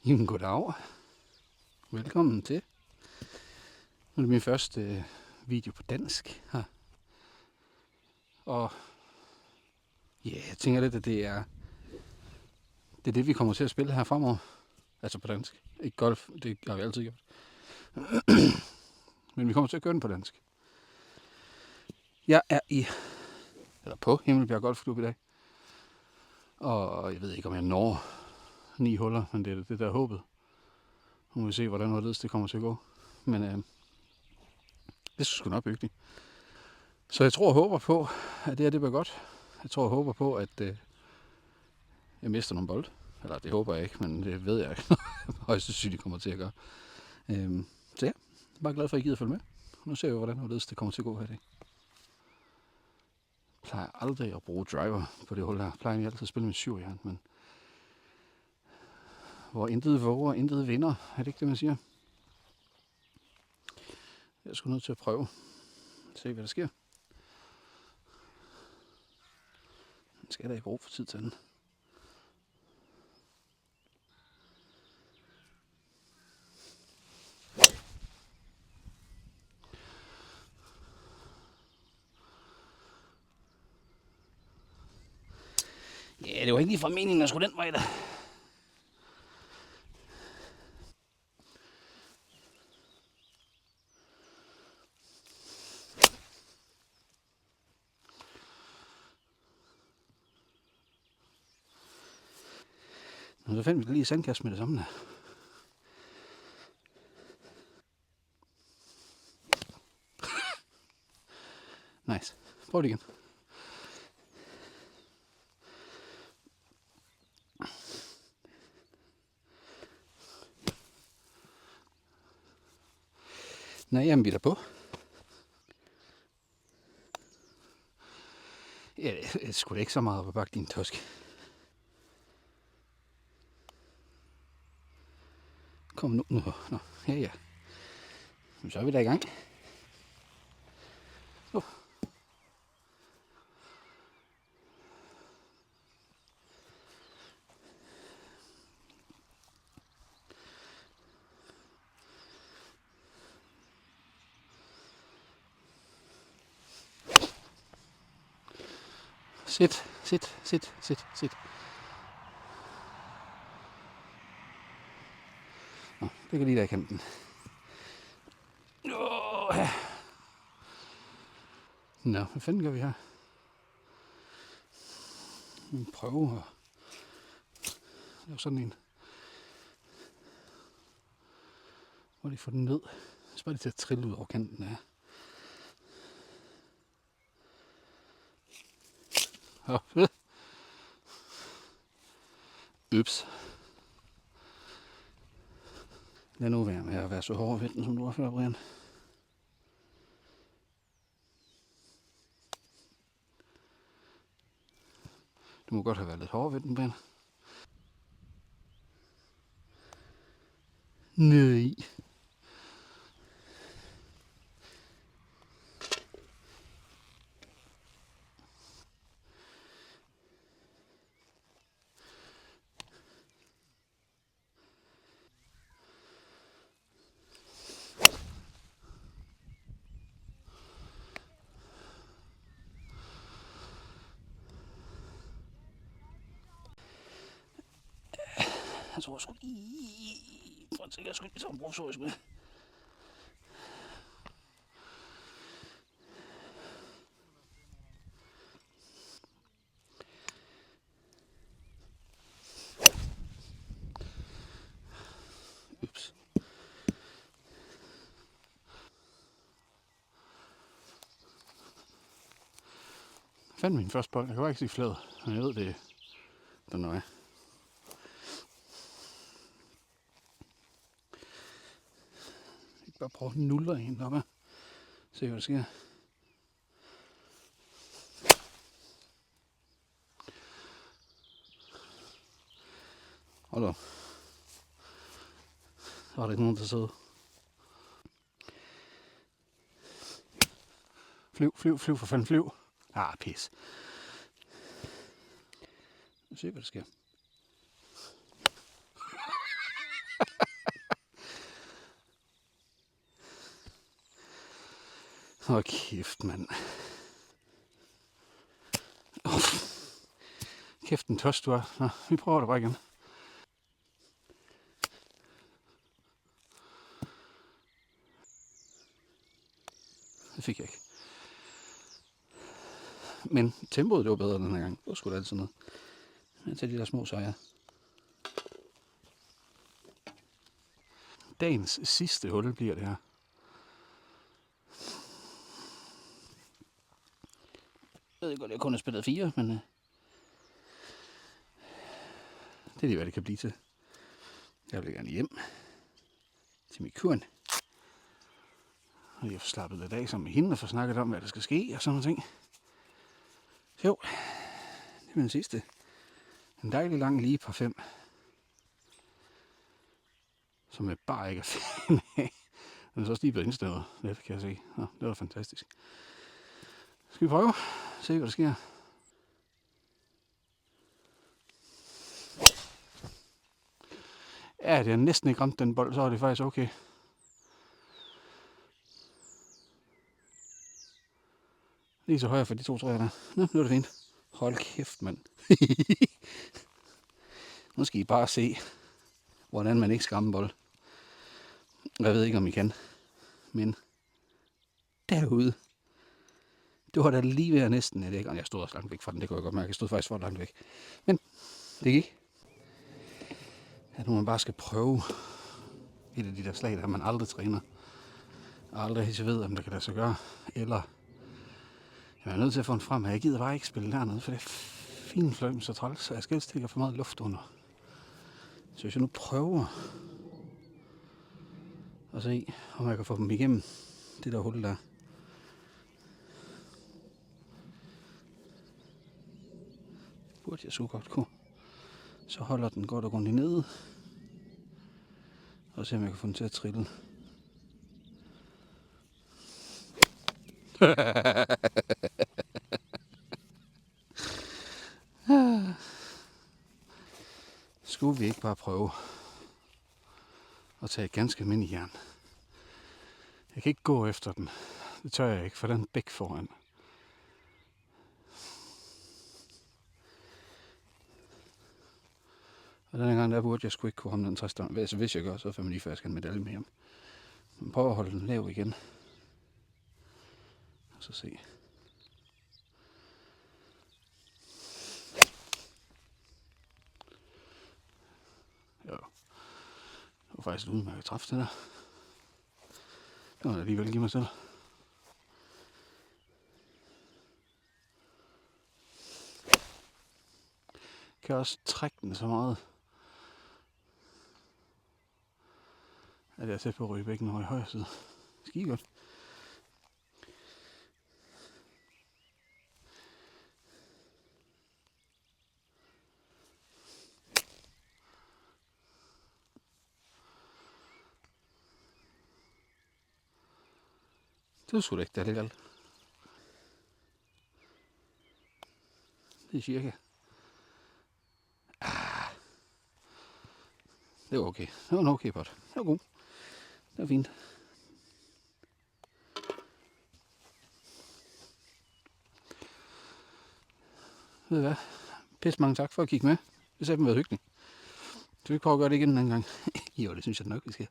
Jamen goddag. Velkommen til. Nu er det min første video på dansk her. Og ja, jeg tænker lidt, at det er det, vi kommer til at spille her fremover. Altså på dansk. Ikke golf, det har vi altid gjort. Men vi kommer til at gøre den på dansk. Jeg er på Himmelbjerg Golfklub i dag. Og jeg ved ikke, om jeg når 9 huller, men det er det, der er håbet. Nu må vi se, hvordan det kommer til at gå. Men det skal sgu nok bygge. Så jeg tror og håber på, at det her bliver godt. Jeg tror og håber på, at jeg mister nogle bold. Eller det håber jeg ikke, men det ved jeg ikke. Højst sandsynligt kommer til at gøre. Så ja, jeg er bare glad for, at I gider følge med. Nu ser vi, hvordan det kommer til at gå her i dag. Jeg plejer aldrig at bruge driver på det hul her. Jeg plejer altid at spille med 7-jern, men hvor intet våger, intet vinder. Er det ikke det, man siger? Jeg skulle nødt til at prøve. Se, hvad der sker. Den skal da ikke bruge for tid til den. Ja, det var ikke lige fra meningen, at skulle den vej der. Men så fandt vi lige sandkast med det samme der. Nice. Prøv det igen. Nej, jamen vi er der på. Ja, det er sgu da ikke så meget op ad bakke, din tosk. Kom nu. Nå, ja. Men så er vi da i gang. Sit. Nå, det kan lige der i kanten. Nå, hvad fanden gør vi her? Vi prøver at lave sådan en. Hvor de får den ned. Så bare det til at trille ud over kanten af. Ups. Lad nu være med at være så hård ved den, som du var før, Brian. Du må godt have været lidt hård ved den, Brian. Nej. Jeg tror sgu lige... For en sikkerheds skyld, så en provisorisk med. Ups. Jeg fandt min første bold. Jeg kan bare ikke sige flad, men jeg ved det. Den er. Bare prøve at nulle en deroppe. Se hvad der sker. Hold op. Så var der ikke nogen, der sidder. Flyv for fanden, flyv. Ah, pis. Se hvad der sker. Åh, kæft, mand. Kæft, en tørst, du er. Nå, vi prøver det bare igen. Det fik jeg ikke. Men tempoet, det var bedre den her gang. Det var sgu da altid noget. Jeg tager de der små sejre. Dagens sidste hul bliver det her. Jeg ved godt, jeg kun har spillet 4, men det er lige, hvad det kan blive til. Jeg vil gerne hjem til min kurn. Og jeg får slappet lidt af sammen med hende og får snakket om, hvad der skal ske og sådan noget ting. Så jo, det er den sidste. En dejlig lang lige par 5. Som jeg bare ikke er fan af. Den er så også lige blevet indstillet. Det kan jeg se. Nå, det var fantastisk. Skal vi prøve? Se, hvad der sker. Ja, det har næsten ikke ramt den bold, så er det faktisk okay. Lige så højre for de 2 træer der. Nå, nu er det fint. Hold kæft, mand. Nu skal I bare se, hvordan man ikke skal ramme bold. Jeg ved ikke, om I kan. Men derude, det var da lige ved næsten. Jeg stod også langt væk fra den, det kunne jeg godt mærke. Jeg stod faktisk for langt væk. Men det gik. At nu man bare skal prøve et af de der slag, der man aldrig træner. Og aldrig helt ved, om det kan lade sig gøre. Eller jeg er nødt til at få den frem, jeg gider bare ikke spille dernede, for det er fint fløjm så træls, så jeg skal helst ikke have for meget luft under. Så hvis jeg nu prøver at se, om jeg kan få dem igennem det der hul der. Burde jeg så godt kunne. Så holder den godt og grundigt nede. Og se om jeg kan få den til at trille. Skulle vi ikke bare prøve at tage et ganske almindeligt jern? Jeg kan ikke gå efter den. Det tør jeg ikke, for den er bæk foran. Og den gang der burde jeg sgu ikke kunne ramme den 60. Altså hvis jeg gør, så får man lige faktisk en medalje med hjem. Men prøv at holde den lav igen. Og så se. Jo. Det var faktisk et udmærket træf, det der. Det var da alligevel give mig selv. Jeg kan også trække den så meget, at jeg er tæt på at ryge bækken over i højre side. Skide godt. Det er sgu da ikke det alligevel. Det er cirka. Det var okay. Det var en okay pot. Det var god. Det var fint. Ved du hvad? Pisse mange tak for at kigge med. Det har været hyggeligt. Skal vi ikke prøve at gøre det igen en anden gang? Jo, det synes jeg nok, vi skal.